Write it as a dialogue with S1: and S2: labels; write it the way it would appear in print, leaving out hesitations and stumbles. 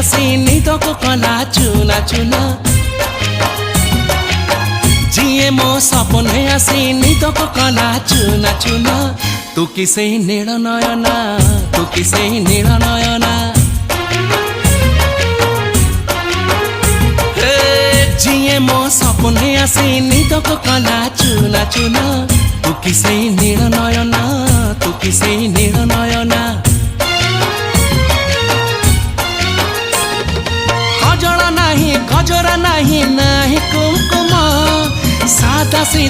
S1: आसी निदको कला चुना चुना जिए मो सपने आसी निदको कला चुना चुना तू किसे नील नयना तू किसे नील नयना जिए मो सपने आसी निदको कला चुना चुना तू किसे नील नयना तू किसे नील नयना गजरा नहीं नाही कुमकुम सादा